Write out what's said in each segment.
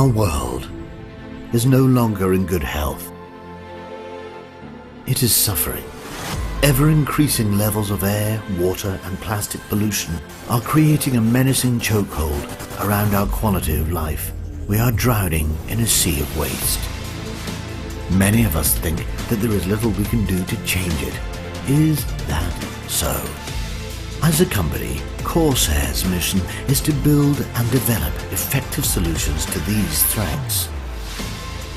Our world is no longer in good health. It is suffering. Ever-increasing levels of air, water, and plastic pollution are creating a menacing chokehold around our quality of life. We are drowning in a sea of waste. Many of us think that there is little we can do to change it. Is that so? As a company, Corsair's mission is to build and develop effective solutions to these threats.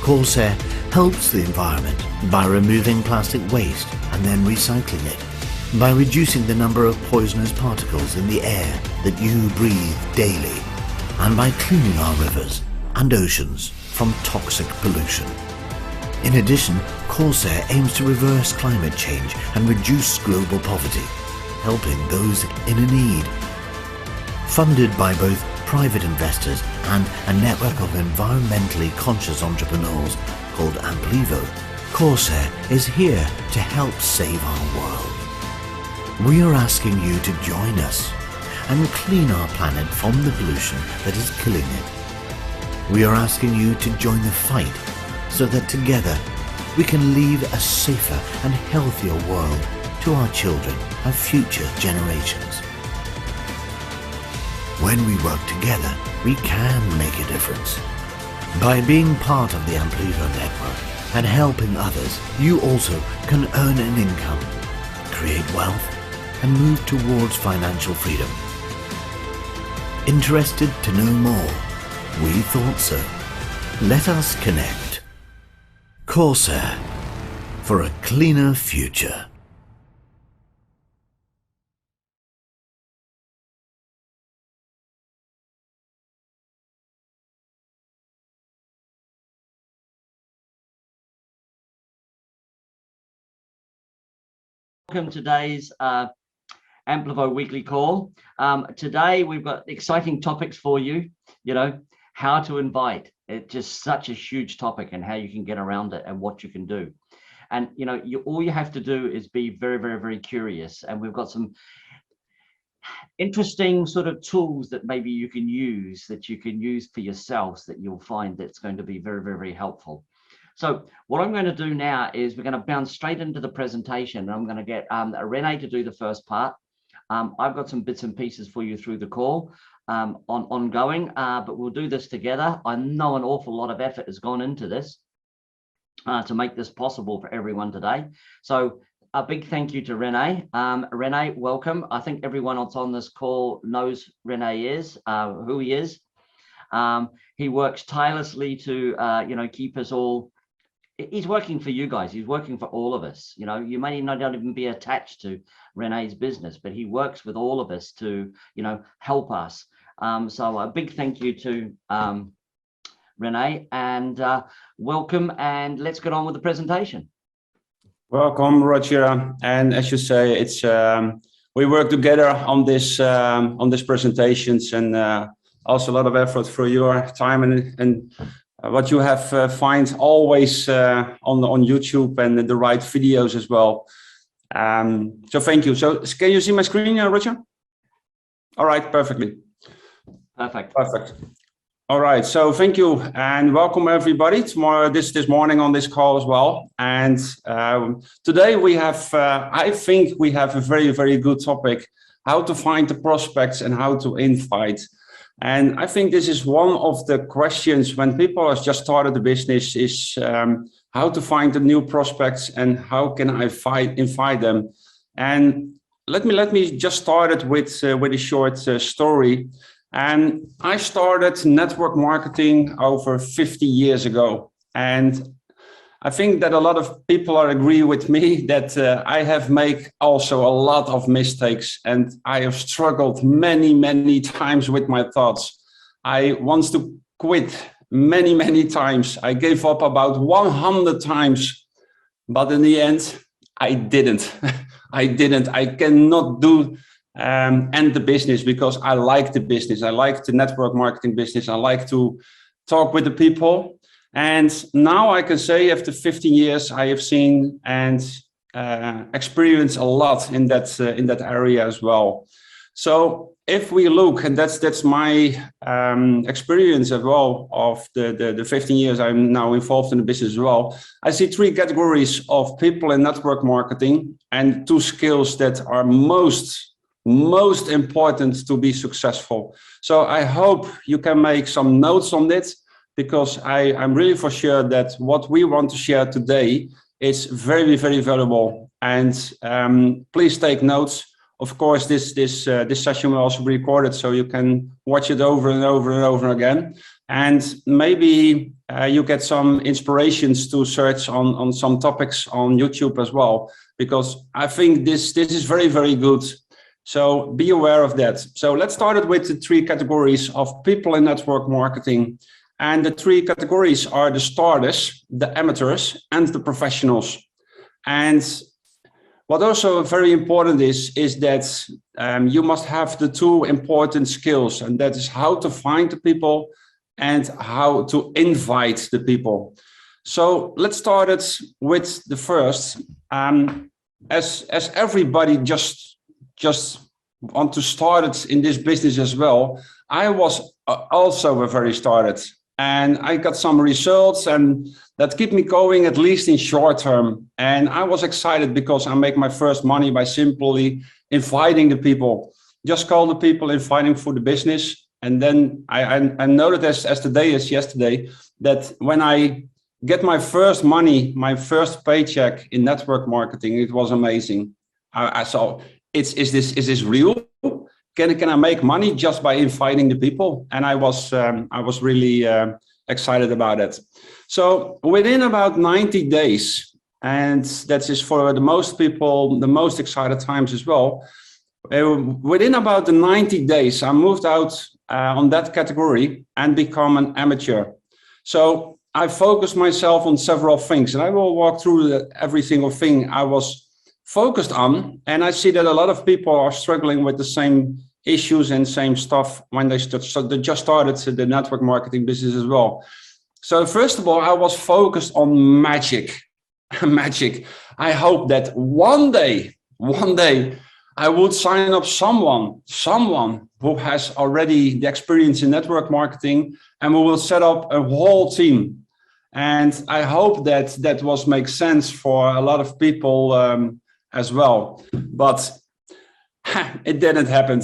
Corsair helps the environment by removing plastic waste and then recycling it, by reducing the number of poisonous particles in the air that you breathe daily, and by cleaning our rivers and oceans from toxic pollution. In addition, Corsair aims to reverse climate change and reduce global poverty, helping those in need. Funded by both private investors and a network of environmentally conscious entrepreneurs called Amplivo, Corsair is here to help save our world. We are asking you to join us and clean our planet from the pollution that is killing it. We are asking you to join the fight so that together we can leave a safer and healthier world to our children and future generations. When we work together, we can make a difference. By being part of the Amplivo network and helping others, you also can earn an income, create wealth, and move towards financial freedom. Interested to know more? We thought so. Let us connect. Corsair, for a cleaner future. Welcome to today's Amplivo weekly call. Today we've got exciting topics for you. How to invite. It's just such a huge topic, and how you can get around it and what you can do. And all you have to do is be very, very, very curious. And we've got some interesting sort of tools that maybe you can use for yourselves, that you'll find that's going to be very, very, very helpful. So what I'm going to do now is we're going to bounce straight into the presentation, and I'm going to get Renee to do the first part. I've got some bits and pieces for you through the call ongoing, but we'll do this together. I know an awful lot of effort has gone into this to make this possible for everyone today. So a big thank you to Renee. Renee, welcome. I think everyone else on this call knows Renee is, who he is. He works tirelessly to keep us all. He's working for you guys. He's working for all of us. You may not even be attached to Renee's business, but he works with all of us to, help us. So a big thank you to Renee, and welcome. And let's get on with the presentation. Welcome, Roger. And as you say, it's we work together on this presentations, and also a lot of effort for your time and what you have find always on YouTube, and the right videos as well. So thank you. So can you see my screen, Roger? All right, perfectly. Perfect. All right, so thank you and welcome everybody this morning on this call as well. And today we have, I think we have a very, very good topic: how to find the prospects and how to invite. And I think this is one of the questions when people have just started the business, is how to find the new prospects and how can I invite them. And let me just start it with a short story. And I started network marketing over 50 years ago. And I think that a lot of people agree with me that I have made also a lot of mistakes, and I have struggled many, many times with my thoughts. I want to quit many, many times. I gave up about 100 times, but in the end, I didn't. I cannot do end the business because I like the business. I like the network marketing business. I like to talk with the people. And now I can say after 15 years, I have seen and experienced a lot in that area as well. So if we look, and that's my experience as well of the 15 years I'm now involved in the business as well, I see 3 categories of people in network marketing and 2 skills that are most important to be successful. So I hope you can make some notes on it, because I'm really for sure that what we want to share today is very, very valuable. And please take notes. Of course, this session will also be recorded, so you can watch it over and over and over again. And maybe you get some inspirations to search on some topics on YouTube as well, because I think this is very, very good. So be aware of that. So let's start with the 3 categories of people in network marketing. And the 3 categories are the starters, the amateurs, and the professionals. And what also very important is that you must have the 2 important skills, and that is how to find the people and how to invite the people. So let's start it with the first. As everybody just want to start it in this business as well, I was also a very started, and I got some results, and that keep me going, at least in short term. And I was excited because I make my first money by simply inviting the people. Just call the people, inviting for the business. And then I noticed as today is yesterday, that when I get my first money, my first paycheck in network marketing, it was amazing. I saw, is this real? Can I make money just by inviting the people? And I was really excited about it. So within about 90 days, and that is for the most people, the most excited times as well. Within about the 90 days, I moved out on that category and become an amateur. So I focused myself on several things, and I will walk through every single thing I was focused on. And I see that a lot of people are struggling with the same issues and same stuff when they just started the network marketing business as well. So first of all, I was focused on magic. I hope that one day I would sign up someone who has already the experience in network marketing, and we will set up a whole team. And I hope that was make sense for a lot of people as well. But it didn't happen.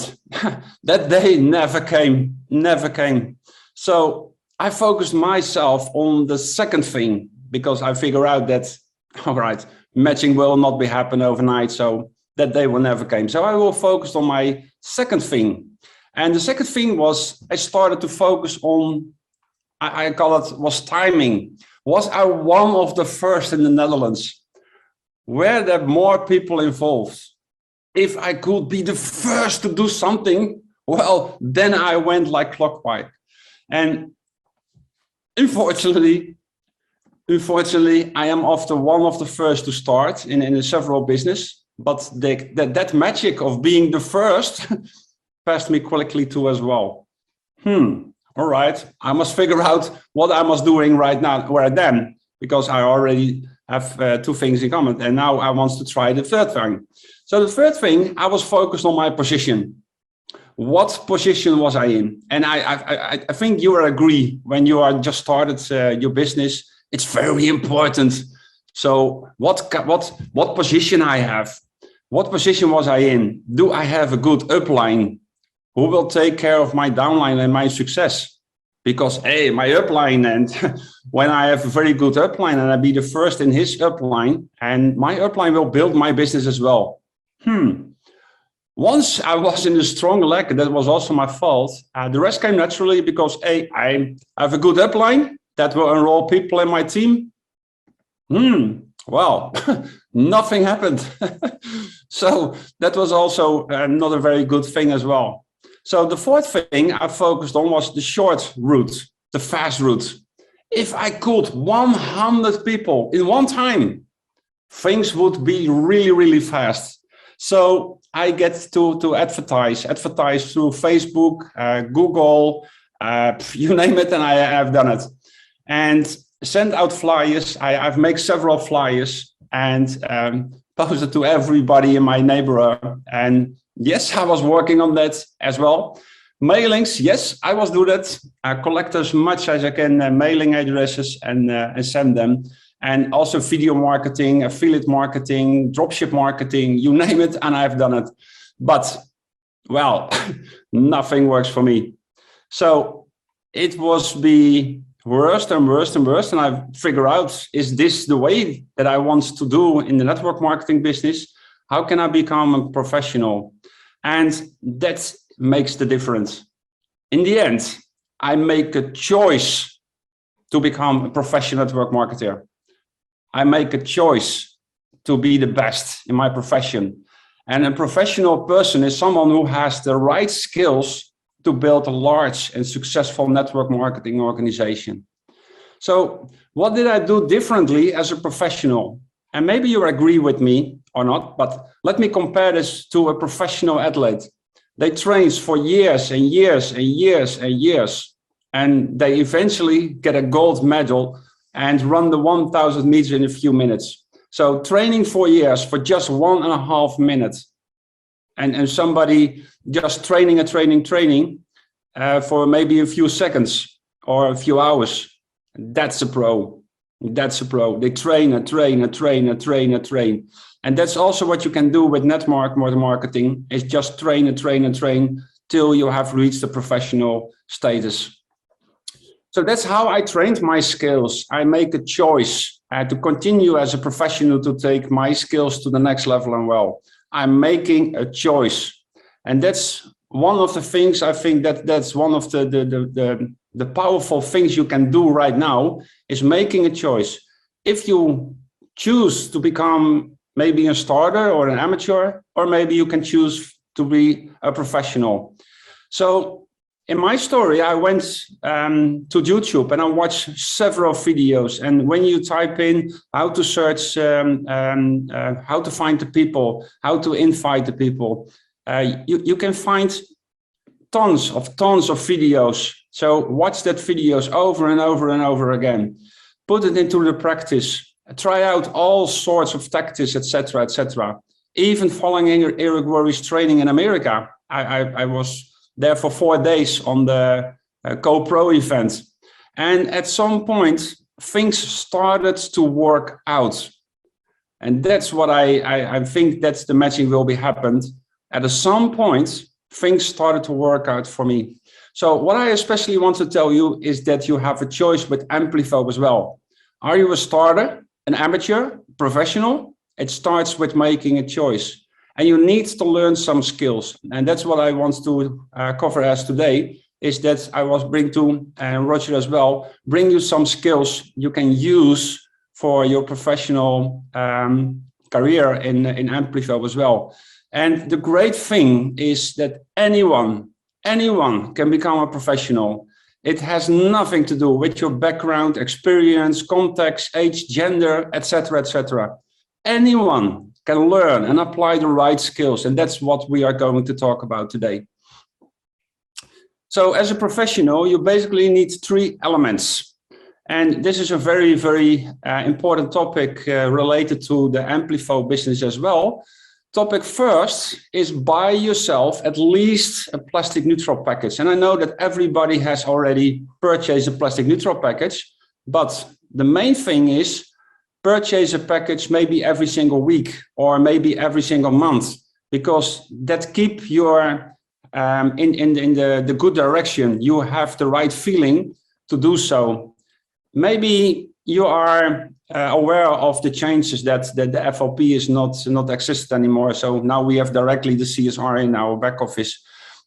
That day never came. So I focused myself on the second thing, because I figure out that, all right, matching will not be happen overnight. So that day will never came. So I will focus on my second thing. And the second thing was, I started to focus on, I call it, was timing. Was I one of the first in the Netherlands? Were there more people involved? If I could be the first to do something, well, then I went like clockwise. And unfortunately, I am often one of the first to start in several business, but that magic of being the first passed me quickly too as well. All right, I must figure out what I was doing right now, where then, because I already have 2 things in common, and now I want to try the third thing. So the third thing, I was focused on my position. What position was I in? And I think you will agree, when you are just started your business, it's very important. So what position I have? What position was I in? Do I have a good upline? Who will take care of my downline and my success? Because my upline, and when I have a very good upline and I be the first in his upline, and my upline will build my business as well. Once I was in a strong leg, that was also my fault. The rest came naturally, because I have a good upline that will enroll people in my team. Well, nothing happened. So that was also not a very good thing as well. So the fourth thing I focused on was the short route, the fast route. If I could 100 people in one time, things would be really, really fast. So I get to advertise through Facebook, Google, you name it, and I have done it. And send out flyers. I've made several flyers and posted to everybody in my neighborhood. And Yes, I was working on that as well. Mailings, yes, I was do that. I collect as much as I can mailing addresses and send them. And also video marketing, affiliate marketing, dropship marketing, you name it, and I've done it. But, well, nothing works for me. So it was the worst and worst and worst. And I figure out, is this the way that I want to do in the network marketing business? How can I become a professional? And that makes the difference. In the end, I make a choice to become a professional network marketer. I make a choice to be the best in my profession. And a professional person is someone who has the right skills to build a large and successful network marketing organization. So what did I do differently as a professional? And maybe you agree with me or not, but let me compare this to a professional athlete. They train for years and years and years and years, and they eventually get a gold medal and run the 1,000 meters in a few minutes. So training for years for just 1.5 minutes. And somebody just training for maybe a few seconds or a few hours. That's a pro. That's a pro. They train. And that's also what you can do with network marketing, is just train till you have reached the professional status. So that's how I trained my skills. I make a choice to continue as a professional to take my skills to the next level and well. I'm making a choice. And that's one of the things, I think that's one of the powerful things you can do right now, is making a choice. If you choose to become maybe a starter or an amateur, or maybe you can choose to be a professional. So in my story, I went to YouTube and I watched several videos. And when you type in how to search, how to find the people, how to invite the people, you can find tons of videos. So watch that videos over and over and over again. Put it into the practice. Try out all sorts of tactics, etc., etc. Even following Eric Worre's training in America, I was there for 4 days on the Co-Pro event. And at some point, things started to work out. And that's what I think that's the magic will be happened. At some point, things started to work out for me. So what I especially want to tell you is that you have a choice with Amplifo as well. Are you a starter, an amateur, professional? It starts with making a choice. And you need to learn some skills. And that's what I want to cover as today, is that I will bring to, and Roger as well, bring you some skills you can use for your professional career in Amplifo as well. And the great thing is that anyone can become a professional. It has nothing to do with your background, experience, context, age, gender, etc., etc. Anyone can learn and apply the right skills. And that's what we are going to talk about today. So as a professional, you basically need 3 elements. And this is a very, very important topic related to the Amplifo business as well. Topic first is buy yourself at least a plastic neutral package. And I know that everybody has already purchased a plastic neutral package, but the main thing is purchase a package maybe every single week or maybe every single month, because that keep your in the good direction. You have the right feeling to do so. Maybe you are aware of the changes that the FLP is not exist anymore. So now we have directly the CSR in our back office.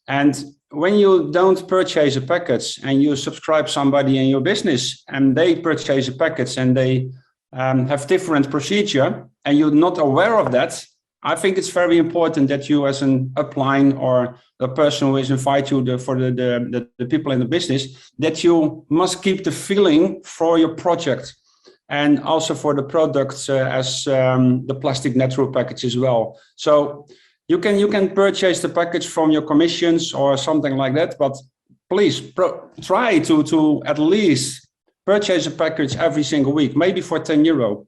And when you don't purchase a package and you subscribe somebody in your business and they purchase a package and they have different procedure and you're not aware of that, I think it's very important that you as an upline or the person who is invite you for the people in the business, that you must keep the feeling for your project and also for the products as the plastic natural package as well. So you can purchase the package from your commissions or something like that, but please try to at least purchase a package every single week, maybe for €10.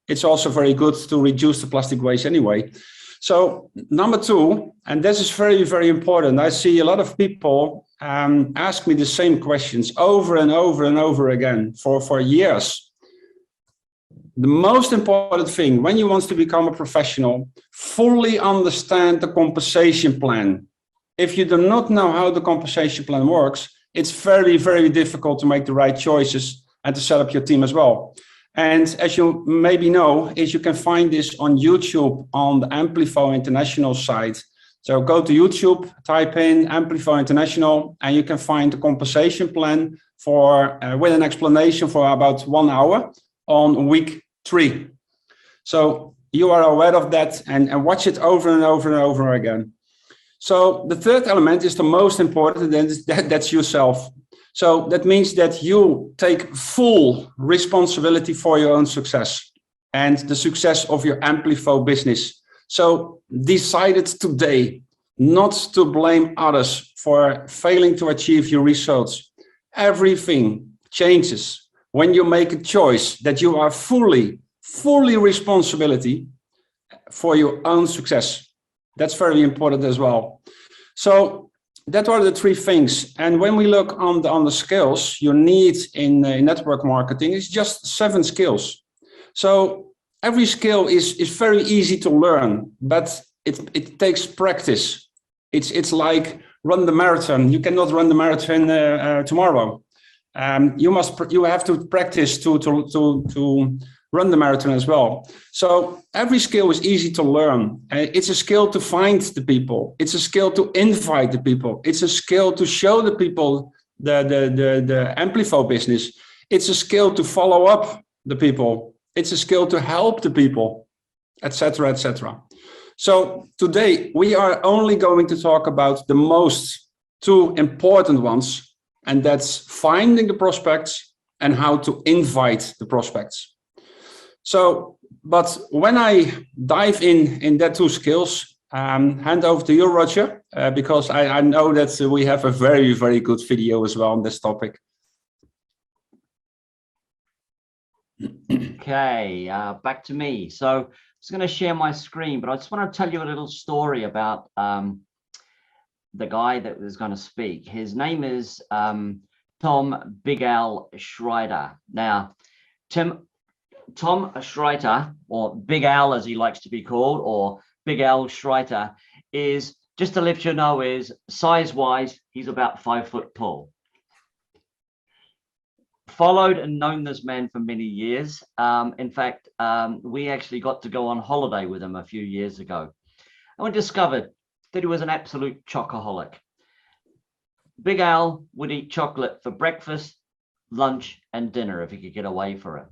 It's also very good to reduce the plastic waste anyway. So number 2, And this is very, very important. I see a lot of people ask me the same questions over and over and over again for years. The most important thing when you want to become a professional, fully understand the compensation plan. If you do not know how the compensation plan works, it's very, very difficult to make the right choices and to set up your team as well. And as you maybe know, is you can find this on YouTube on the Amplifo International site. So go to YouTube, type in Amplifo International, and you can find the compensation plan for with an explanation for about 1 hour on week 3. So you are aware of that and watch it over and over and over again. So the third element is the most important, and that's yourself. So that means that you take full responsibility for your own success and the success of your Amplifo business. So decided today not to blame others for failing to achieve your results. Everything changes when you make a choice that you are fully responsibility for your own success. That's very important as well. So that are the 3 things. And when we look on the skills you need in network marketing, it's just 7 skills. So every skill is very easy to learn, but it takes practice. It's like run the marathon. You cannot run the marathon tomorrow. You have to practice to run the marathon as well. So every skill is easy to learn. It's a skill to find the people. It's a skill to invite the people. It's a skill to show the people the Amplifo business. It's a skill to follow up the people. It's a skill to help the people, etc., etc. So today we are only going to talk about the most 2 important ones, and that's finding the prospects and how to invite the prospects. So, but when I dive in that 2 skills, hand over to you, Roger, because I know that we have a very, very good video as well on this topic. Okay, back to me. So I'm just going to share my screen, but I just want to tell you a little story about the guy that was going to speak. His name is Tom Big Al Schreiter. Now, Tom Schreiter, or Big Al as he likes to be called, or Big Al Schreiter, is, just to let you know, is size-wise, he's about 5 foot tall. Followed and known this man for many years. In fact, we actually got to go on holiday with him a few years ago. And we discovered that he was an absolute chocoholic. Big Al would eat chocolate for breakfast, lunch, and dinner if he could get away for it.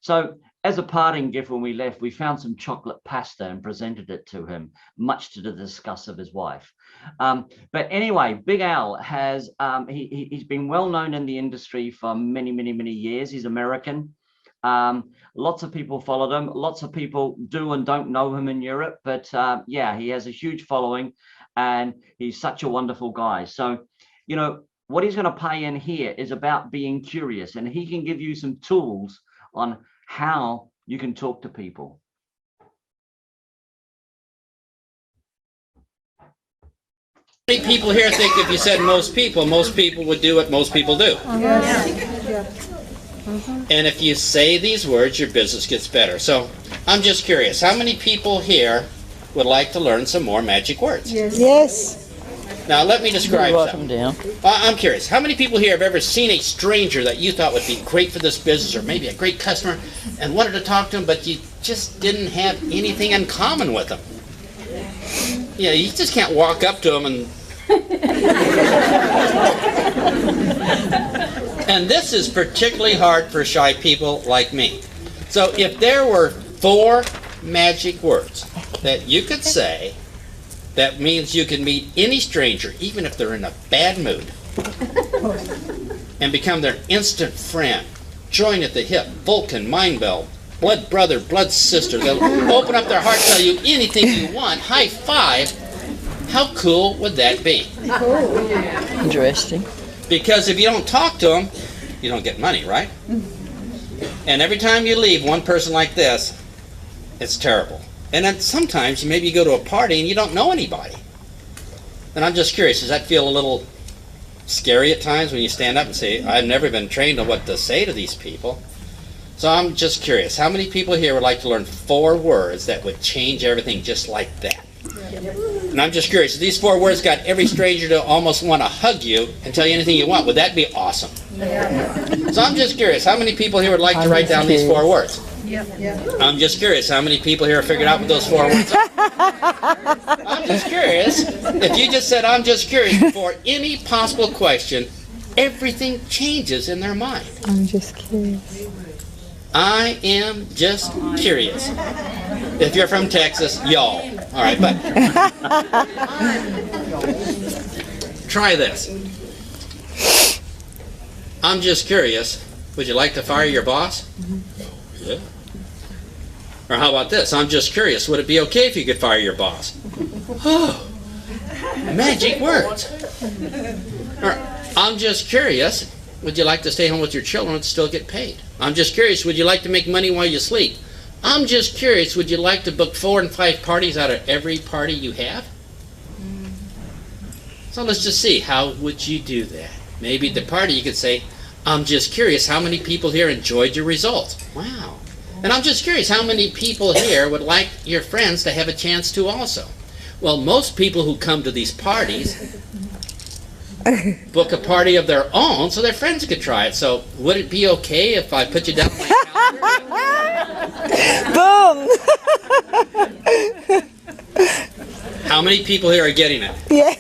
So as a parting gift when we left, we found some chocolate pasta and presented it to him, much to the disgust of his wife. But anyway, Big Al has, he's been well known in the industry for many, many, many years. He's American. Lots of people followed him. Lots of people do and don't know him in Europe. But yeah, he has a huge following and he's such a wonderful guy. So, you know, what he's going to pay in here is about being curious, and he can give you some tools on how you can talk to people. Many people here think if you said most people would do what most people do. And if you say these words, your business gets better. So I'm just curious, how many people here would like to learn some more magic words? Yes. Now let me describe some. I'm curious, how many people here have ever seen a stranger that you thought would be great for this business, or maybe a great customer, and wanted to talk to him, but you just didn't have anything in common with them? Yeah, you just can't walk up to them and... And this is particularly hard for shy people like me. So if there were 4 magic words that you could say, that means you can meet any stranger, even if they're in a bad mood, and become their instant friend. Join at the hip, Vulcan, mind meld, blood brother, blood sister. They'll open up their heart, tell you anything you want, high five. How cool would that be? Interesting. Because if you don't talk to them, you don't get money, right? And every time you leave one person like this, it's terrible. And then sometimes maybe you go to a party and you don't know anybody. And I'm just curious, does that feel a little scary at times when you stand up and say, I've never been trained on what to say to these people? So I'm just curious, how many people here would like to learn 4 words that would change everything just like that? And I'm just curious, if these 4 words got every stranger to almost want to hug you and tell you anything you want, would that be awesome? So I'm just curious, how many people here would like to write down these 4 words? I'm just curious, how many people here have figured out what those 4 words are? I'm just curious, if you just said, I'm just curious, before any possible question, everything changes in their mind. I'm just curious. I am just curious. If you're from Texas, y'all. All right, but try this. I'm just curious. Would you like to fire your boss? Yeah. Or how about this? I'm just curious. Would it be okay if you could fire your boss? Oh, magic words. Or I'm just curious. Would you like to stay home with your children and still get paid? I'm just curious. Would you like to make money while you sleep? I'm just curious. Would you like to book 4 and 5 parties out of every party you have? So let's just see. How would you do that? Maybe at the party you could say, I'm just curious how many people here enjoyed your results. Wow. And I'm just curious how many people here would like your friends to have a chance to also. Well, most people who come to these parties book a party of their own so their friends could try it. So would it be okay if I put you down on my calendar? Boom! How many people here are getting it? Yeah.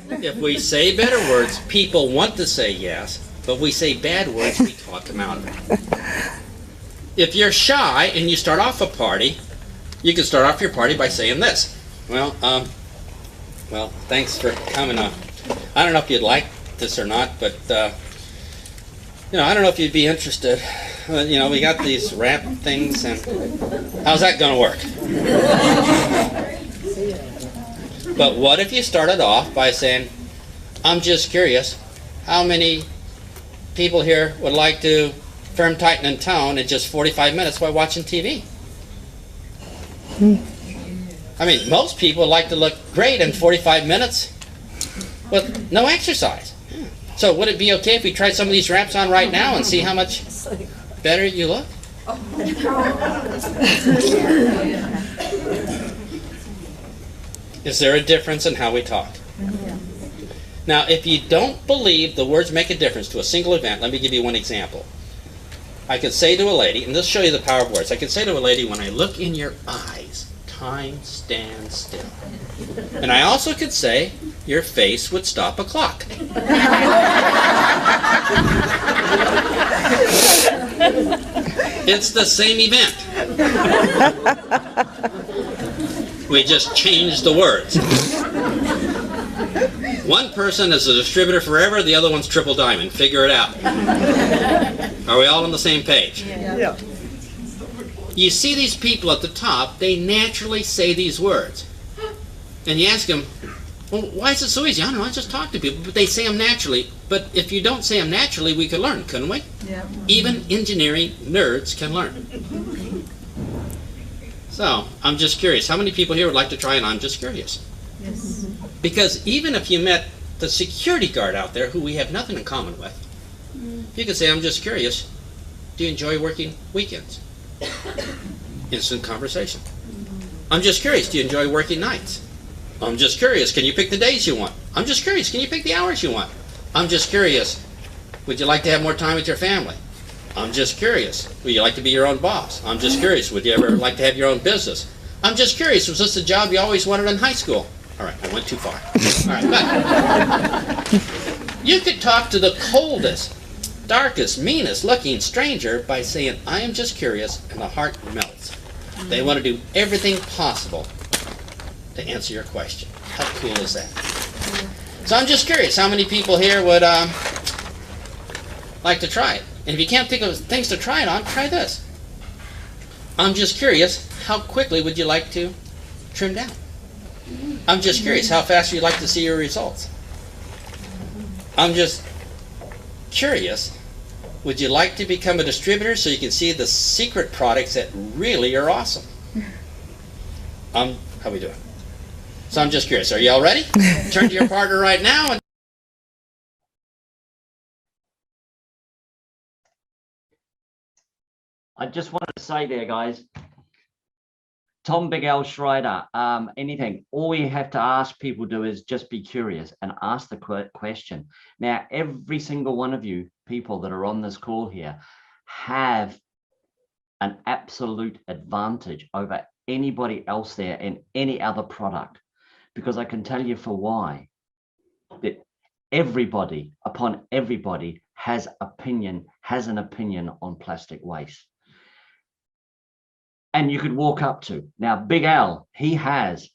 If we say better words, people want to say yes, but if we say bad words, we talk them out of it. If you're shy and you start off a party, you can start off your party by saying this. Well, thanks for coming on. I don't know if you'd like this or not, but I don't know if you'd be interested. We got these wrap things, and how's that going to work? But what if you started off by saying, I'm just curious, how many people here would like to firm, tighten, and tone in just 45 minutes while watching TV? I mean, most people would like to look great in 45 minutes with no exercise. So would it be okay if we tried some of these wraps on right now and see how much better you look? Is there a difference in how we talk? Now, if you don't believe the words make a difference to a single event, let me give you one example. I could say to a lady, and this will show you the power of words, I could say to a lady, when I look in your eyes, time stands still. And I also could say, your face would stop a clock. It's the same event. We just changed the words. One person is a distributor forever, the other one's triple diamond. Figure it out. Are we all on the same page? Yeah. You see these people at the top, they naturally say these words. And you ask them, well, why is it so easy? I don't know, I just talk to people, but they say them naturally. But if you don't say them naturally, we could learn, couldn't we? Yeah. Even engineering nerds can learn. So, I'm just curious. How many people here would like to try and I'm just curious? Yes. Because even if you met the security guard out there, who we have nothing in common with, you could say, I'm just curious, do you enjoy working weekends? Instant conversation. I'm just curious, do you enjoy working nights? I'm just curious, can you pick the days you want? I'm just curious, can you pick the hours you want? I'm just curious, would you like to have more time with your family? I'm just curious, would you like to be your own boss? I'm just curious, would you ever like to have your own business? I'm just curious, was this a job you always wanted in high school? All right, I went too far. All right, but you could talk to the coldest, darkest, meanest looking stranger by saying, I am just curious, and the heart melts. They want to do everything possible to answer your question. How cool is that? So I'm just curious, how many people here would like to try it? And if you can't think of things to try it on, try this. I'm just curious, how quickly would you like to trim down? I'm just curious, how fast would you like to see your results? I'm just curious, would you like to become a distributor so you can see the secret products that really are awesome? How we doing? So I'm just curious, are you all ready? Turn to your partner right now. And I just wanted to say there, guys, Tom Big L Schreider, anything, all we have to ask people do is just be curious and ask the question. Now, every single one of you people that are on this call here have an absolute advantage over anybody else there in any other product, because I can tell you for why, that everybody upon everybody has an opinion on plastic waste. And you could walk up to, now Big L, he has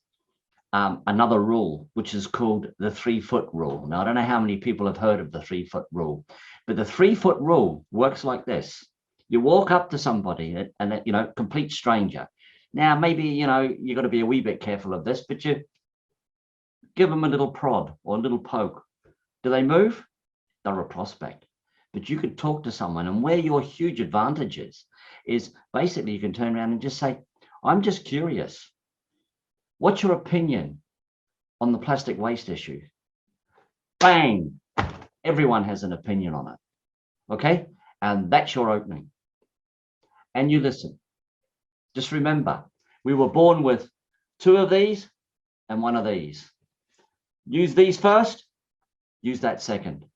another rule, which is called the 3-foot rule. Now, I don't know how many people have heard of the 3-foot rule, but the 3-foot rule works like this. You walk up to somebody and, you know, complete stranger. Now, maybe, you know, you got to be a wee bit careful of this, but you give them a little prod or a little poke. Do they move? They're a prospect. But you could talk to someone, and where your huge advantage is basically you can turn around and just say, I'm just curious. What's your opinion on the plastic waste issue? Bang! Everyone has an opinion on it. Okay? And that's your opening. And you listen. Just remember, we were born with 2 of these and 1 of these. Use these first, use that second.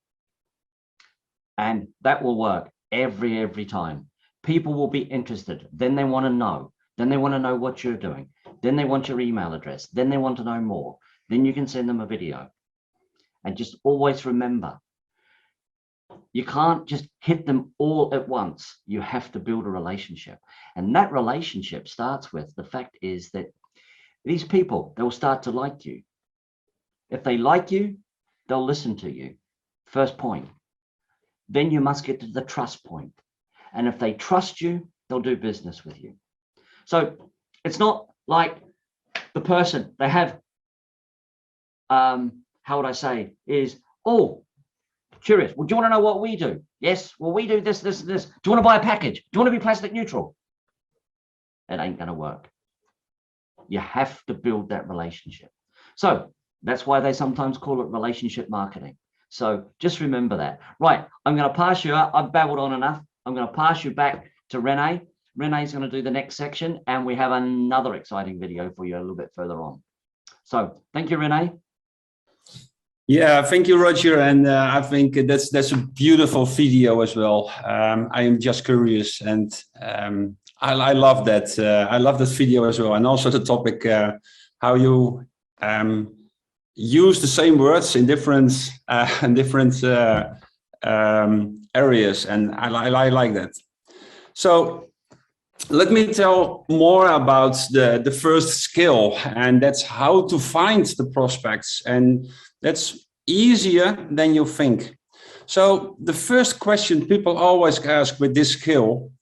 And that will work every time. People will be interested. Then they want to know. Then they want to know what you're doing. Then they want your email address. Then they want to know more. Then you can send them a video. And just always remember, you can't just hit them all at once. You have to build a relationship. And that relationship starts with the fact is that these people, they'll start to like you. If they like you, they'll listen to you. First point. Then you must get to the trust point. And if they trust you, they'll do business with you. So it's not like the person they have, how would I say, is, oh, curious. Well, do you want to know what we do? Yes. Well, we do this, this, and this. Do you want to buy a package? Do you want to be plastic neutral? It ain't going to work. You have to build that relationship. So that's why they sometimes call it relationship marketing. So just remember that. Right. I'm going to pass you out. I've babbled on enough. I'm going to pass you back to Renee. Renee's going to do the next section, and we have another exciting video for you a little bit further on. So thank you, Renee. Yeah, thank you, Roger. And I think that's a beautiful video as well. I am just curious, and I love that. I love that video as well, and also the topic how you use the same words in different areas, and I like that. So let me tell more about the first skill, and that's how to find the prospects, and that's easier than you think. So the first question people always ask with this skill,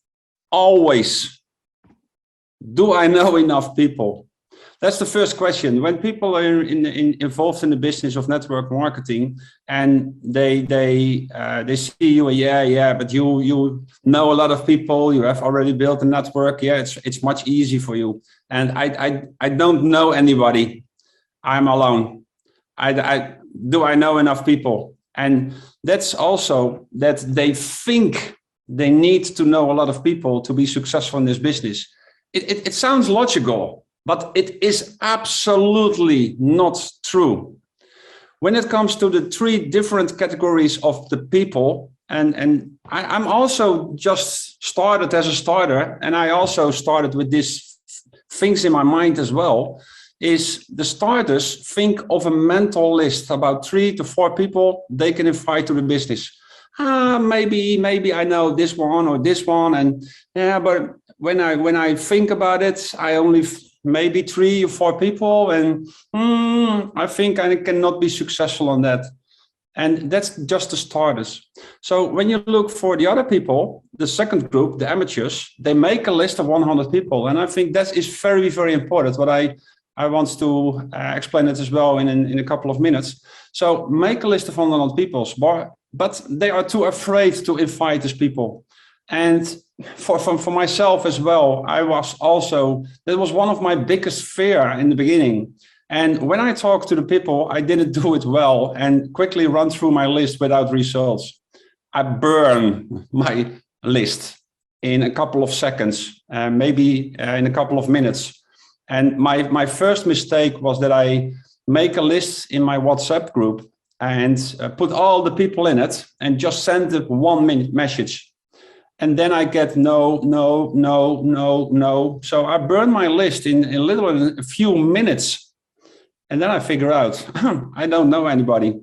always, do I know enough people? That's the first question. When people are involved in the business of network marketing, and they see you, yeah, but you know a lot of people, you have already built a network, yeah, it's much easier for you. And I don't know anybody. I'm alone. Do I know enough people? And that's also that they think they need to know a lot of people to be successful in this business. It sounds logical, but it is absolutely not true. When it comes to the 3 different categories of the people, and I'm also just started as a starter, and I also started with these things in my mind as well, is the starters think of a mental list about 3 to 4 people they can invite to the business. Maybe I know this one or this one, and yeah, but when I think about it, I only maybe 3 or 4 people, and I think I cannot be successful on that. And that's just the starters. So when you look for the other people, the second group, the amateurs, they make a list of 100 people, and I think that is very, very important. But I want to explain it as well in a couple of minutes. So make a list of 100 people, but they are too afraid to invite these people. And for myself as well, that was one of my biggest fear in the beginning. And when I talk to the people, I didn't do it well and quickly run through my list without results. I burn my list in a couple of seconds, maybe in a couple of minutes. And my first mistake was that I make a list in my WhatsApp group and put all the people in it and just send the 1 minute message. And then I get no. So I burn my list in a few minutes. And then I figure out, I don't know anybody.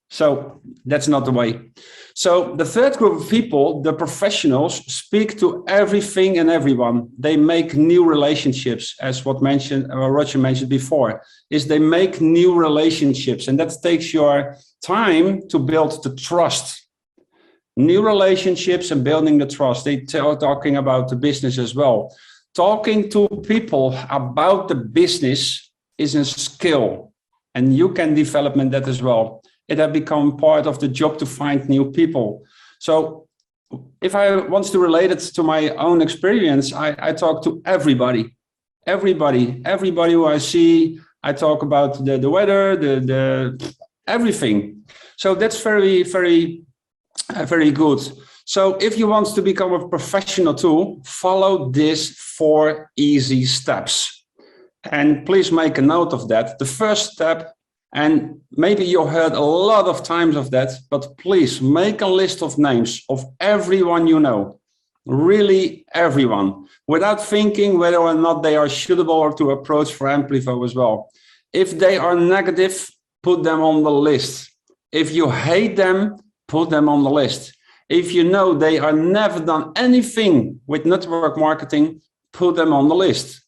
So that's not the way. So the third group of people, the professionals, speak to everything and everyone. They make new relationships, as what Roger mentioned before, is they make new relationships. And that takes your time to build the trust. New relationships and building the trust. They are talking about the business as well. Talking to people about the business is a skill, and you can develop that as well. It has become part of the job to find new people. So if I want to relate it to my own experience, I talk to everybody who I see. I talk about the weather, the everything. So that's very, very, very good. So if you want to become a professional too, follow these 4 easy steps. And please make a note of that. The first step, and maybe you heard a lot of times of that, but please make a list of names of everyone you know, really everyone, without thinking whether or not they are suitable or to approach for Amplifo as well. If they are negative, put them on the list. If you hate them, put them on the list. If you know they are never done anything with network marketing, put them on the list.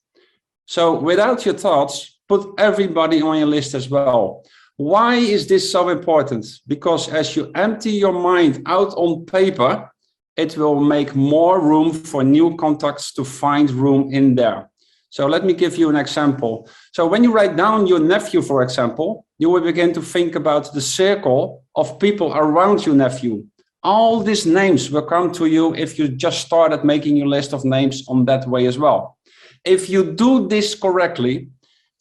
So without your thoughts, put everybody on your list as well. Why is this so important? Because as you empty your mind out on paper, it will make more room for new contacts to find room in there. So let me give you an example. So when you write down your nephew, for example, you will begin to think about the circle of people around your nephew. All these names will come to you if you just started making your list of names on that way as well. If you do this correctly,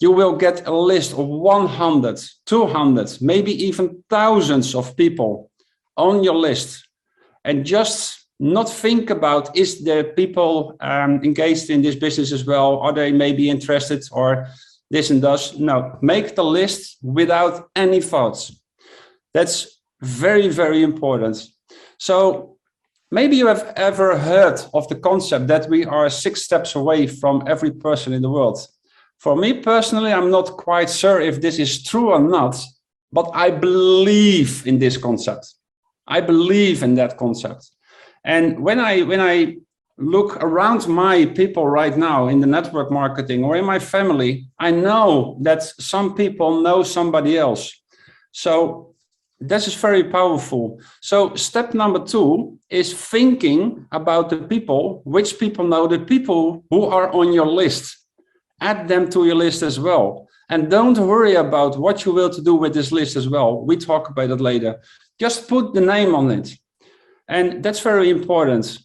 you will get a list of 100, 200, maybe even thousands of people on your list. And just not think about, is there people engaged in this business as well? Are they maybe interested or this and that? No, make the list without any thoughts. That's very, very important. So maybe you have ever heard of the concept that we are 6 steps away from every person in the world. For me personally, I'm not quite sure if this is true or not, but I believe in this concept. I believe in that concept. And when I look around my people right now in the network marketing or in my family, I know that some people know somebody else. So this is very powerful. So step number 2 is thinking about the people, which people know the people who are on your list. Add them to your list as well. And don't worry about what you will to do with this list as well. We talk about it later. Just put the name on it. And that's very important.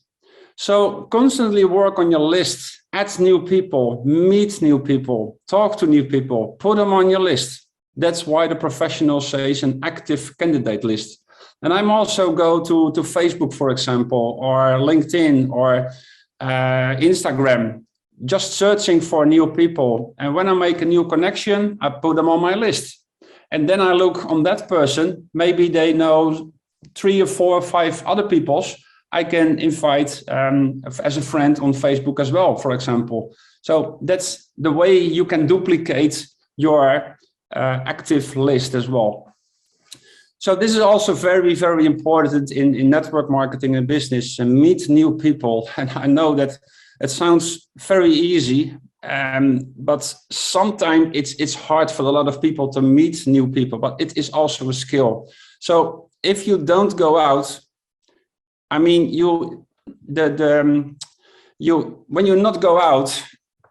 So constantly work on your list, add new people, meet new people, talk to new people, put them on your list. That's why the professional says an active candidate list. And I'm also go to Facebook, for example, or LinkedIn or Instagram, just searching for new people. And when I make a new connection, I put them on my list. And then I look on that person, maybe they know 3 or 4 or 5 other people I can invite as a friend on Facebook as well, for example. So that's the way you can duplicate your active list as well. So this is also very, very important in network marketing and business, and meet new people. And I know that it sounds very easy, but sometimes it's hard for a lot of people to meet new people, but it is also a skill. So if you don't go out, I mean, when you not go out,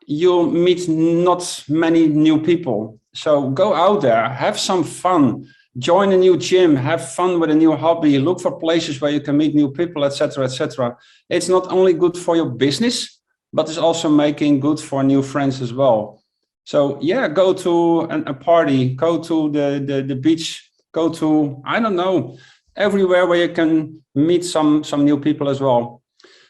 you meet not many new people. So go out there, have some fun, join a new gym, have fun with a new hobby, look for places where you can meet new people, etc., etc. It's not only good for your business, but it's also making good for new friends as well. So yeah, go to a party, go to the beach, go to, I don't know, everywhere where you can meet some new people as well.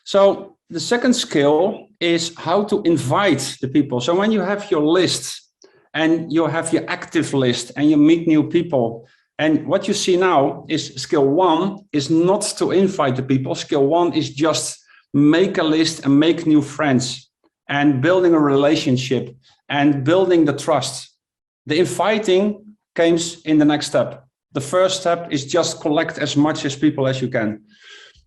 So the second skill is how to invite the people. So when you have your list and you have your active list and you meet new people, and what you see now is skill 1 is not to invite the people. Skill 1 is just make a list and make new friends and building a relationship and building the trust. The inviting comes in the next step. The first step is just collect as much as people as you can.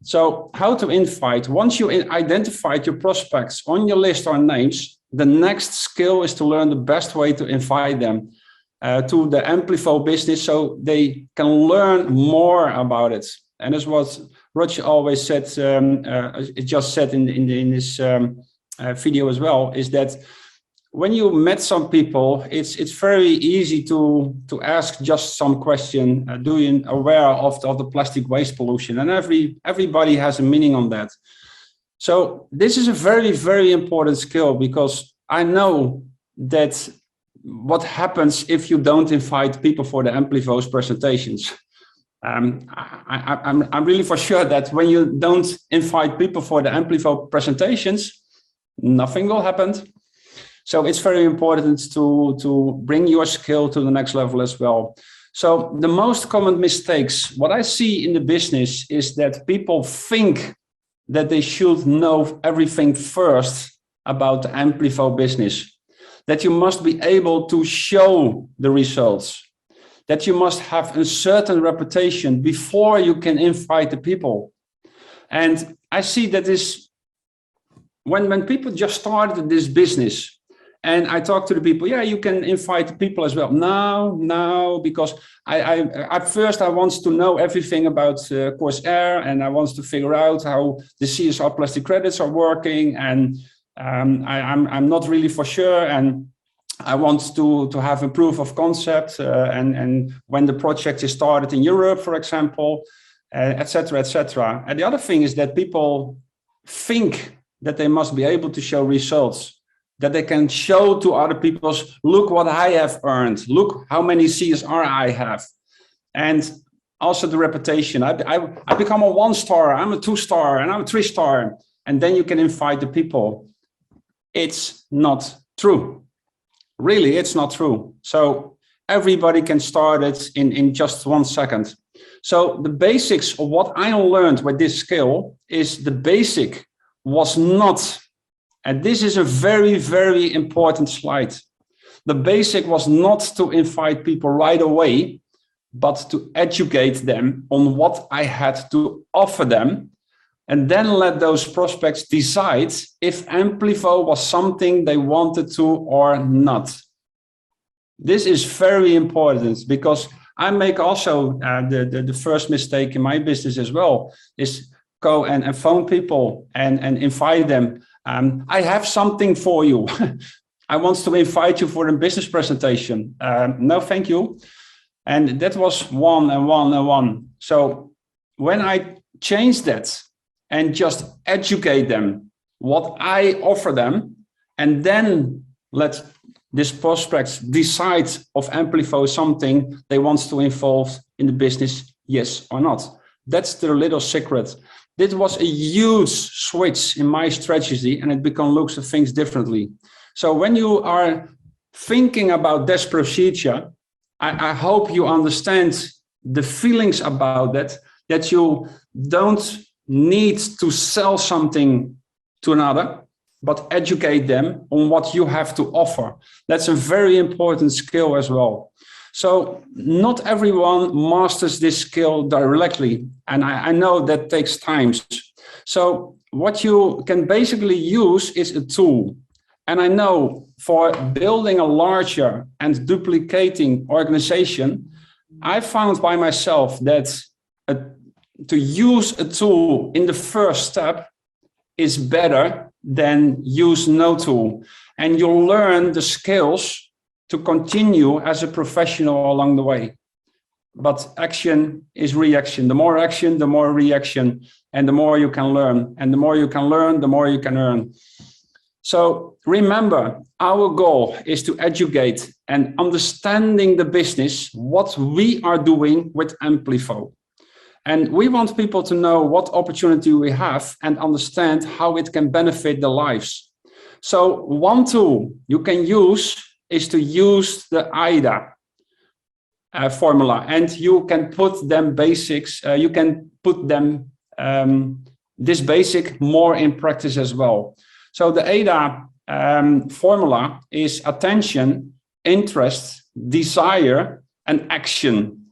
So how to invite? Once you identified your prospects on your list or names, the next skill is to learn the best way to invite them to the Amplifo business so they can learn more about it. And that's what Roger always said, it just said in this video as well, is that when you met some people, it's very easy to ask just some question. Do you aware of the plastic waste pollution? And everybody has a meaning on that. So this is a very, very important skill, because I know that what happens if you don't invite people for the Amplifo's presentations. I'm really for sure that when you don't invite people for the Amplifo presentations, nothing will happen. So it's very important to bring your skill to the next level as well. So the most common mistakes, what I see in the business, is that people think that they should know everything first about the Amplifo business, that you must be able to show the results, that you must have a certain reputation before you can invite the people. And I see that this, when people just started this business, and I talk to the people, yeah, you can invite the people as well. No, because at first I want to know everything about Corsair, and I want to figure out how the CSR plastic credits are working, and I'm not really for sure, and I want to have a proof of concept, and when the project is started in Europe, for example, etc., etc. And the other thing is that people think that they must be able to show results, that they can show to other people, look what I have earned, look how many CSR I have. And also the reputation. I become a 1-star, I'm a 2-star, and I'm a 3-star. And then you can invite the people. It's not true. Really, it's not true. So everybody can start it in just 1 second. So the basics of what I learned with this skill is the basic was not, and this is a very, very important slide. The basic was not to invite people right away, but to educate them on what I had to offer them, and then let those prospects decide if Amplifo was something they wanted to or not. This is very important, because I make also the first mistake in my business as well, is go and phone people and invite them. I have something for you. I want to invite you for a business presentation. No, thank you. And that was one. So when I changed that and just educate them what I offer them, and then let these prospects decide if Amplifo is something they want to involve in the business, yes or not. That's the little secret. This was a huge switch in my strategy, and it becomes looks at things differently. So when you are thinking about this procedure, I hope you understand the feelings about that you don't need to sell something to another, but educate them on what you have to offer. That's a very important skill as well. So not everyone masters this skill directly, and I know that takes time. So what you can basically use is a tool. And I know for building a larger and duplicating organization, I found by myself that to use a tool in the first step is better than use no tool. And you'll learn the skills to continue as a professional along the way. But action is reaction. The more action, the more reaction, and the more you can learn. And the more you can learn, the more you can earn. So remember, our goal is to educate and understanding the business, what we are doing with Amplifo. And we want people to know what opportunity we have and understand how it can benefit their lives. So one tool you can use is to use the AIDA formula, and you can put them basics, you can put them this basic more in practice as well. So the AIDA formula is attention, interest, desire, and action.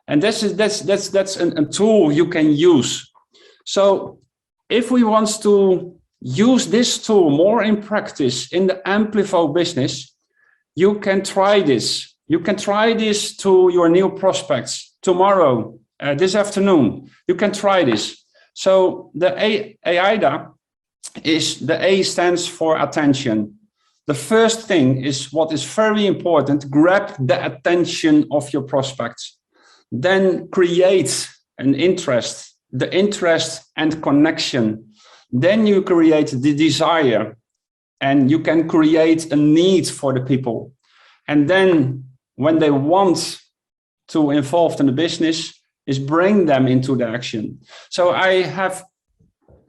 And that's a tool you can use. So if we want to use this tool more in practice in the Amplifo business, you can try this. You can try this to your new prospects tomorrow, this afternoon. You can try this. So the AIDA is, the A stands for attention. The first thing is what is very important: grab the attention of your prospects. Then create an interest, the interest and connection. Then you create the desire, and you can create a need for the people. And then when they want to involve in the business, is bring them into the action. So I have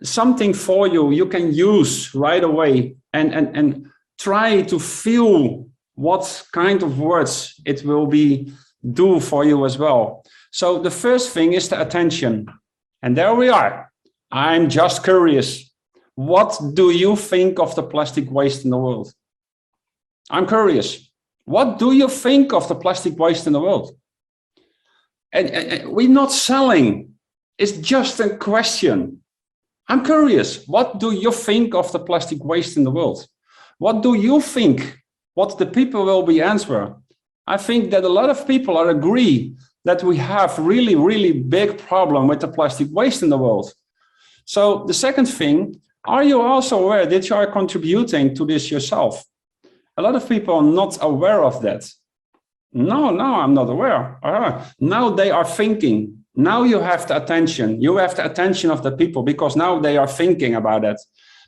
something for you you can use right away, and try to feel what kind of words it will be do for you as well. So the first thing is the attention. And there we are. I'm just curious. What do you think of the plastic waste in the world? I'm curious. What do you think of the plastic waste in the world? And we're not selling. It's just a question. I'm curious. What do you think of the plastic waste in the world? What do you think? What the people will be answer? I think that a lot of people are agree that we have really, really big problem with the plastic waste in the world. So the second thing, are you also aware that you are contributing to this yourself? A lot of people are not aware of that. No, I'm not aware. Now they are thinking. Now you have the attention. You have the attention of the people because now they are thinking about it.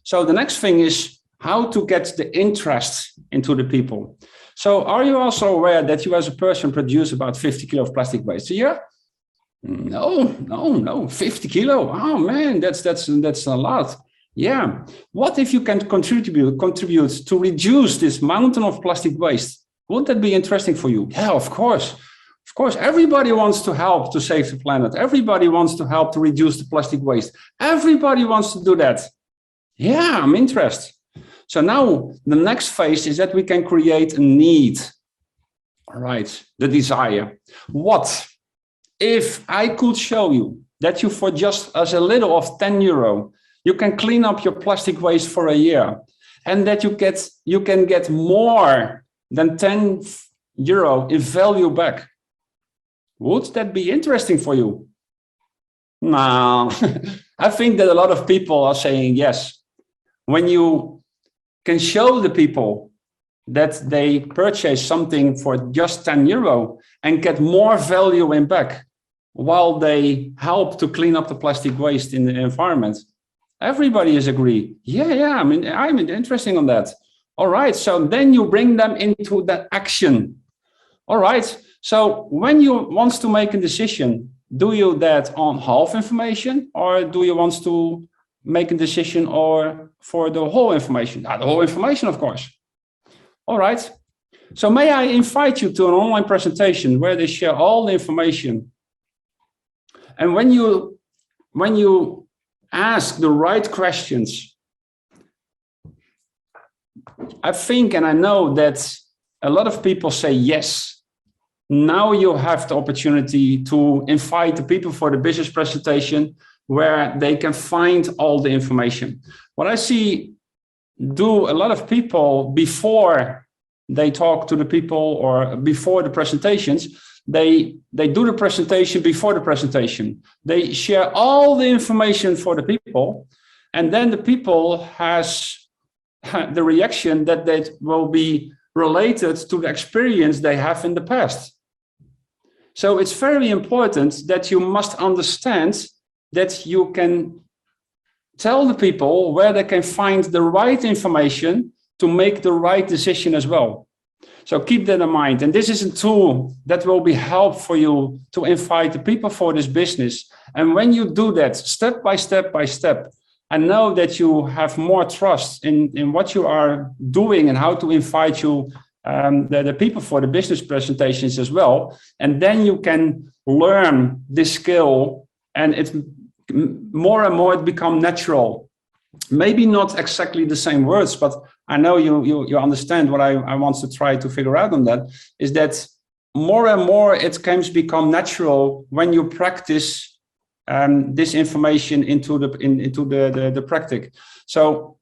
So the next thing is how to get the interest into the people. So are you also aware that you as a person produce about 50 kilo of plastic waste a year? No, 50 kilo. Oh man, that's a lot. Yeah. What if you can contribute to reduce this mountain of plastic waste? Wouldn't that be interesting for you? Yeah, of course. Of course, everybody wants to help to save the planet. Everybody wants to help to reduce the plastic waste. Everybody wants to do that. Yeah, I'm interested. So now the next phase is that we can create a need. All right, the desire. What if I could show you that you, for just as a little of 10 euro, you can clean up your plastic waste for a year, and that you can get more than 10 euro in value back? Would that be interesting for you? No, I think that a lot of people are saying yes. When you can show the people that they purchase something for just 10 euro and get more value in back while they help to clean up the plastic waste in the environment, everybody is agree. Yeah, I mean, I'm interested on that. All right, so then you bring them into the action. All right, so when you want to make a decision, do you that on half information, or do you want to make a decision or for the whole information? The whole information, of course. All right, so may I invite you to an online presentation where they share all the information. And when you ask the right questions, I think, and I know that a lot of people say yes. Now you have the opportunity to invite the people for the business presentation where they can find all the information. What I see do a lot of people before they talk to the people or before the presentations, they do the presentation before the presentation. They share all the information for the people, and then the people has the reaction that will be related to the experience they have in the past. So it's very important that you must understand that you can tell the people where they can find the right information to make the right decision as well. So keep that in mind. And this is a tool that will be helpful for you to invite the people for this business. And when you do that step by step by step, I know that you have more trust in what you are doing and how to invite you the people for the business presentations as well. And then you can learn this skill, and it's more and more it become natural. Maybe not exactly the same words, but I know you understand what I want to try to figure out on that, is that more and more it can become natural when you practice this information into the practice. So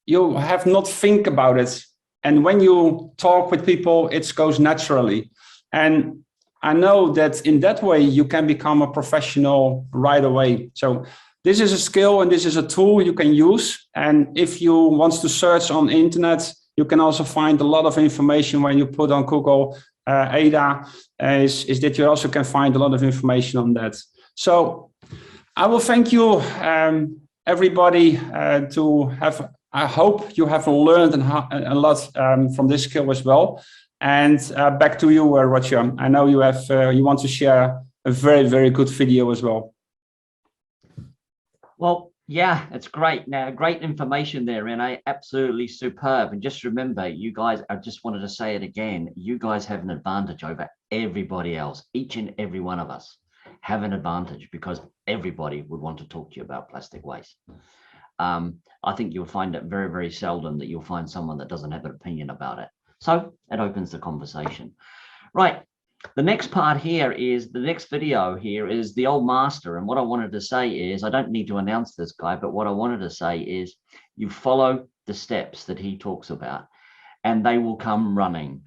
you have not think about it. And when you talk with people, it goes naturally. And I know that in that way, you can become a professional right away. So this is a skill and this is a tool you can use. And if you want to search on the internet, you can also find a lot of information when you put on Google ADA, is that you also can find a lot of information on that. So I will thank you, everybody, I hope you have learned a lot from this skill as well. And back to you, Roger. I know you have you want to share a very, very good video as well. Well, yeah, it's great. Now, great information there, Rene. Absolutely superb. And just remember, you guys, I just wanted to say it again, you guys have an advantage over everybody else. Each and every one of us have an advantage because everybody would want to talk to you about plastic waste. I think you'll find it very, very seldom that you'll find someone that doesn't have an opinion about it. So it opens the conversation. Right. The next part here is the next video here is the old master. And what I wanted to say is, I don't need to announce this guy, but what I wanted to say is you follow the steps that he talks about and they will come running.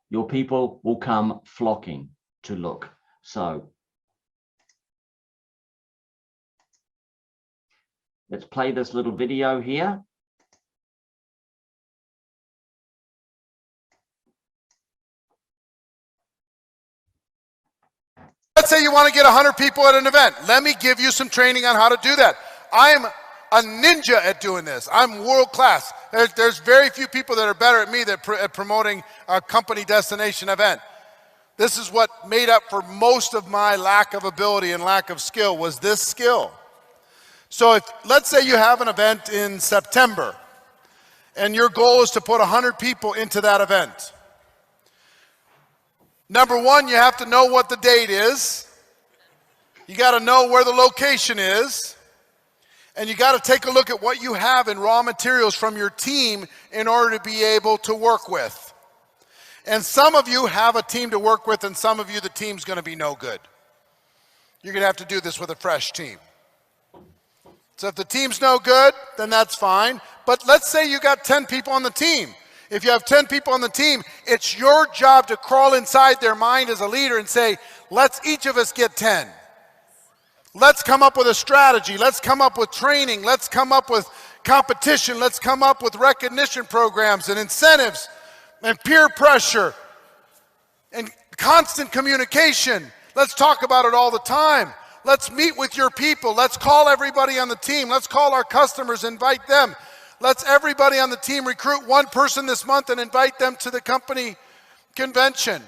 Your people will come flocking to look. So let's play this little video here. Let's say you want to get 100 people at an event. Let me give you some training on how to do that. I'm a ninja at doing this. I'm world class. There's very few people that are better at me at promoting a company destination event. This is what made up for most of my lack of ability and lack of skill, was this skill. So let's say you have an event in September and your goal is to put 100 people into that event. Number one, you have to know what the date is. You got to know where the location is. And you got to take a look at what you have in raw materials from your team in order to be able to work with. And some of you have a team to work with, and some of you, the team's going to be no good. You're going to have to do this with a fresh team. So if the team's no good, then that's fine. But let's say you got 10 people on the team. If you have 10 people on the team, it's your job to crawl inside their mind as a leader and say, let's each of us get 10. Let's come up with a strategy. Let's come up with training. Let's come up with competition. Let's come up with recognition programs and incentives and peer pressure and constant communication. Let's talk about it all the time. Let's meet with your people. Let's call everybody on the team. Let's call our customers, invite them. Let's everybody on the team recruit one person this month and invite them to the company convention.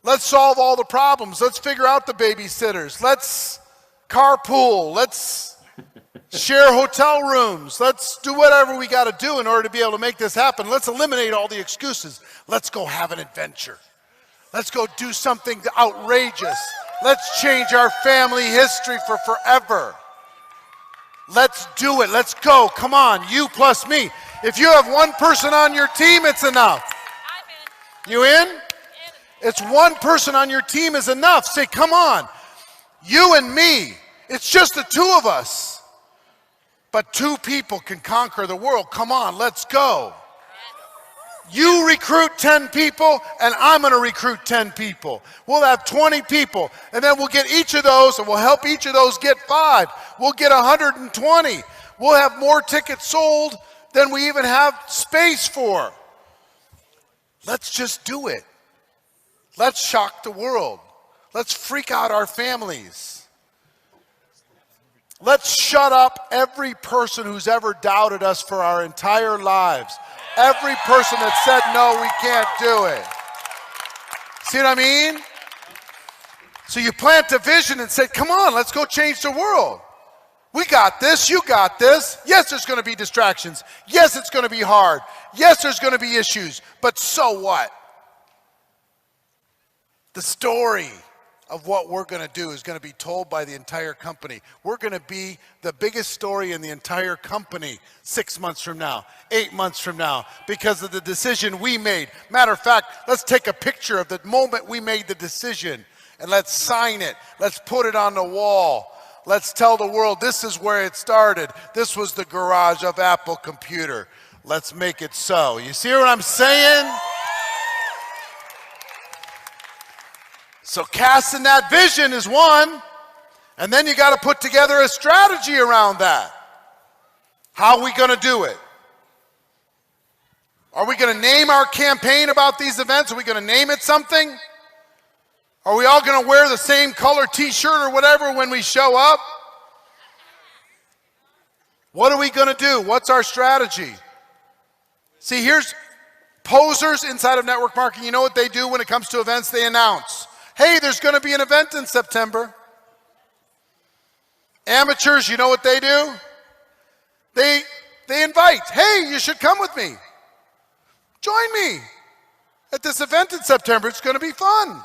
Let's solve all the problems. Let's figure out the babysitters. Let's carpool. Let's share hotel rooms. Let's do whatever we got to do in order to be able to make this happen. Let's eliminate all the excuses. Let's go have an adventure. Let's go do something outrageous. Let's change our family history for forever. Let's do it. Let's go. Come on, you plus me. If you have one person on your team, it's enough. I'm in. You in? It's one person on your team is enough. Say, come on, you and me. It's just the two of us. But two people can conquer the world. Come on, let's go. You recruit 10 people, and I'm going to recruit 10 people. We'll have 20 people, and then we'll get each of those, and we'll help each of those get 5. We'll get 120. We'll have more tickets sold than we even have space for. Let's just do it. Let's shock the world. Let's freak out our families. Let's shut up every person who's ever doubted us for our entire lives. Every person that said, no, we can't do it. See what I mean? So you plant a vision and say, come on, let's go change the world. We got this, you got this. Yes, there's going to be distractions. Yes, it's going to be hard. Yes, there's going to be issues. But so what? The story of what we're going to do is going to be told by the entire company. We're going to be the biggest story in the entire company 6 months from now, 8 months from now, because of the decision we made. Matter of fact, let's take a picture of the moment we made the decision and let's sign it. Let's put it on the wall. Let's tell the world this is where it started. This was the garage of Apple Computer. Let's make it so. You see what I'm saying? So casting that vision is one, and then you got to put together a strategy around that. How are we going to do it? Are we going to name our campaign about these events? Are we going to name it something? Are we all going to wear the same color t-shirt or whatever when we show up? What are we going to do? What's our strategy? See, here's posers inside of network marketing. You know what they do when it comes to events? They announce. Hey, there's going to be an event in September. Amateurs, you know what they do? They invite. Hey, you should come with me. Join me at this event in September. It's going to be fun.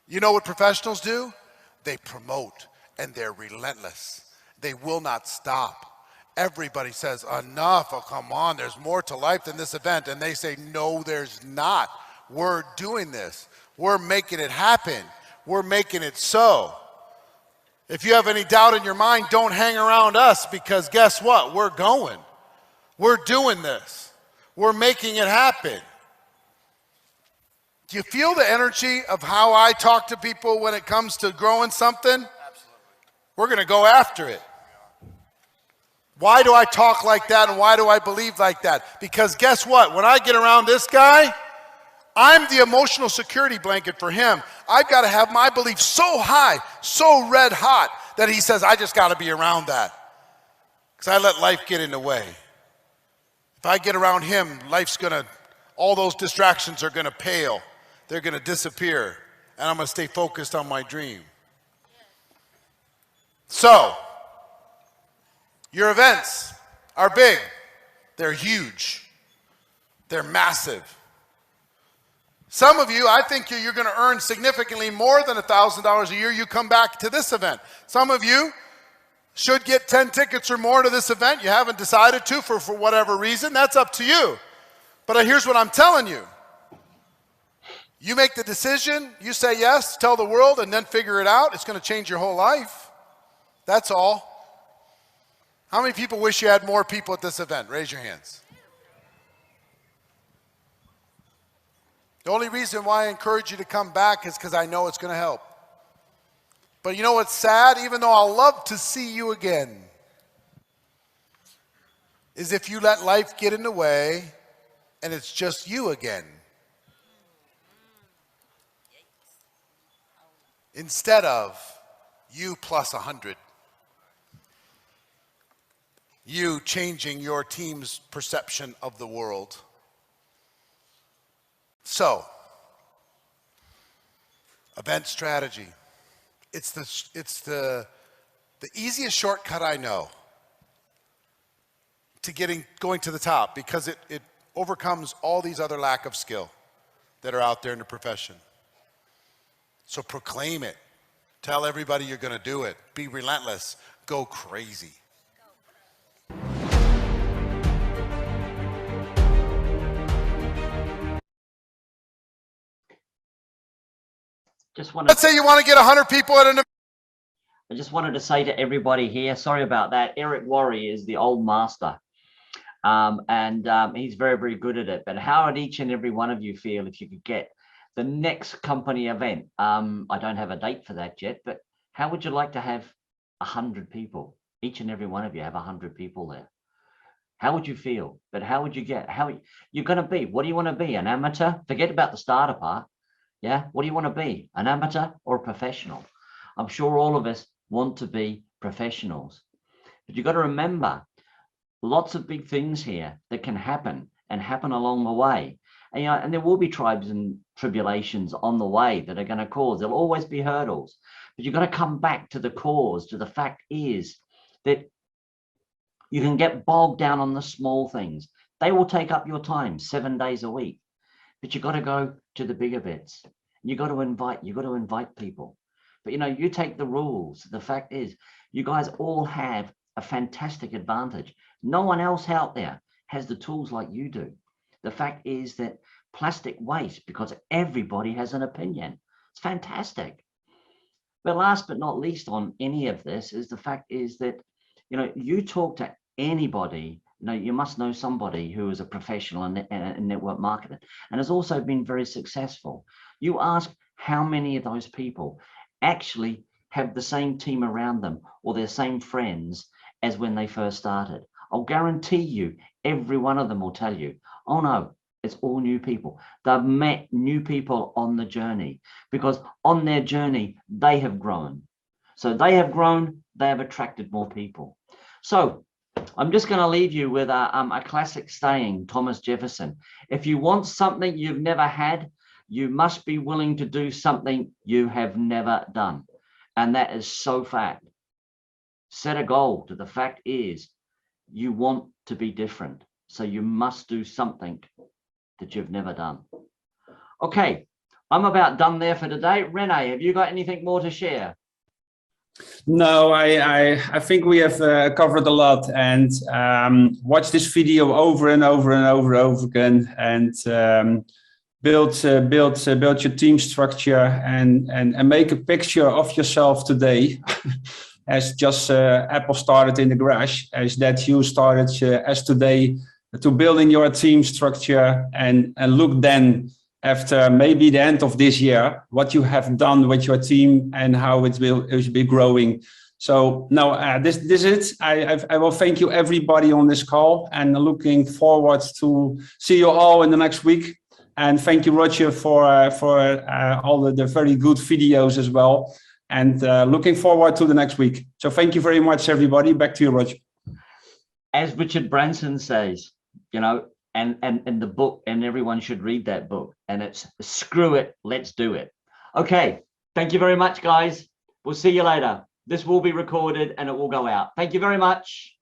You know what professionals do? They promote, and they're relentless. They will not stop. Everybody says, enough, oh, come on, there's more to life than this event. And they say, no, there's not. We're doing this. We're making it happen. We're making it so. If you have any doubt in your mind, don't hang around us, because guess what? We're going. We're doing this. We're making it happen. Do you feel the energy of how I talk to people when it comes to growing something? Absolutely. We're going to go after it. Why do I talk like that, and why do I believe like that? Because guess what? When I get around this guy, I'm the emotional security blanket for him. I've got to have my belief so high, so red hot, that he says, I just got to be around that. Because I let life get in the way. If I get around him, all those distractions are going to pale. They're going to disappear. And I'm going to stay focused on my dream. So, your events are big. They're huge. They're massive. Some of you, I think you're going to earn significantly more than $1,000 a year. You come back to this event. Some of you should get 10 tickets or more to this event. You haven't decided to for whatever reason. That's up to you. But here's what I'm telling you. You make the decision, you say yes, tell the world, and then figure it out. It's going to change your whole life. That's all. How many people wish you had more people at this event? Raise your hands. The only reason why I encourage you to come back is because I know it's going to help. But you know what's sad? Even though I'll love to see you again, is if you let life get in the way and it's just you again. Instead of you plus 100. You changing your team's perception of the world. So, event strategy. It's the easiest shortcut I know to going to the top, because it overcomes all these other lack of skill that are out there in the profession. So proclaim it. Tell everybody you're going to do it. Be relentless. Go crazy. Let's say you want to get 100 people at an event. I just wanted to say to everybody here, sorry about that. Eric Worre is the old master. He's very, very good at it. But how would each and every one of you feel if you could get the next company event? I don't have a date for that yet, but how would you like to have 100 people? Each and every one of you have 100 people there. How would you feel? But how would you get? How you're going to be? What do you want to be? An amateur? Forget about the starter part. Yeah. What do you want to be? An amateur or a professional? I'm sure all of us want to be professionals. But you've got to remember, lots of big things here that can happen and happen along the way. And, you know, and there will be tribes and tribulations on the way that are going to cause. There'll always be hurdles. But you've got to come back to the cause, to the fact is that you can get bogged down on the small things. They will take up your time 7 days a week. But you've got to go to the bigger bits. You've got to invite people. But, you know, you take the rules. The fact is, you guys all have a fantastic advantage. No one else out there has the tools like you do. The fact is that plastic waste, because everybody has an opinion. It's fantastic. But last but not least on any of this is the fact is that, you know, you talk to anybody, you know, you must know somebody who is a professional in network marketing and has also been very successful. You ask how many of those people actually have the same team around them or their same friends as when they first started. I'll guarantee you, every one of them will tell you, oh no, it's all new people. They've met new people on the journey because on their journey, they have grown. So they have grown, they have attracted more people. So I'm just going to leave you with a classic saying, Thomas Jefferson. If you want something you've never had, you must be willing to do something you have never done. And that is so fact. Set a goal to the fact is you want to be different. So you must do something that you've never done. Okay, I'm about done there for today. Rene, have you got anything more to share? No, I think we have covered a lot, and watch this video over and over and over again, and build your team structure and make a picture of yourself today. As just Apple started in the garage, as that you started as today to building your team structure and look then after maybe the end of this year, what you have done with your team and how it will be growing. So now this is it. I will thank you everybody on this call and looking forward to see you all in the next week. And thank you, Roger, for all the very good videos as well. And looking forward to the next week. So thank you very much, everybody. Back to you, Roger. As Richard Branson says, you know, and the book, and everyone should read that book, and it's screw it, let's do it. Okay, thank you very much, guys. We'll see you later. This will be recorded and it will go out. Thank you very much.